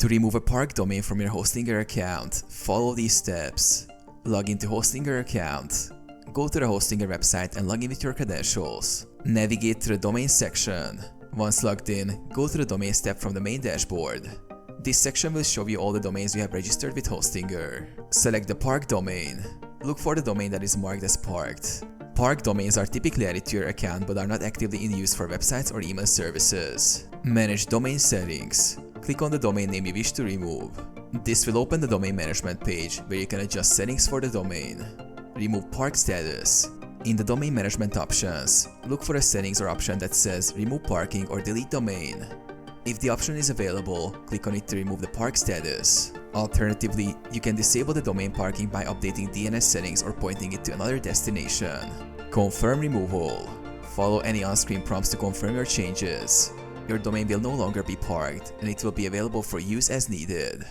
To remove a park domain from your Hostinger account, follow these steps. Log into Hostinger account. Go to the Hostinger website and log in with your credentials. Navigate to the domain section. Once logged in, go to the domains tab from the main dashboard. This section will show you all the domains you have registered with Hostinger. Select the park domain. Look for the domain that is marked as parked. Park domains are typically added to your account but are not actively in use for websites or email services. Manage domain settings. Click on the domain name you wish to remove. This will open the domain management page where you can adjust settings for the domain. Remove park status. In the domain management options, look for a settings or option that says remove parking or delete domain. If the option is available, click on it to remove the park status. Alternatively, you can disable the domain parking by updating DNS settings or pointing it to another destination. Confirm removal. Follow any on-screen prompts to confirm your changes. Your domain will no longer be parked, and it will be available for use as needed.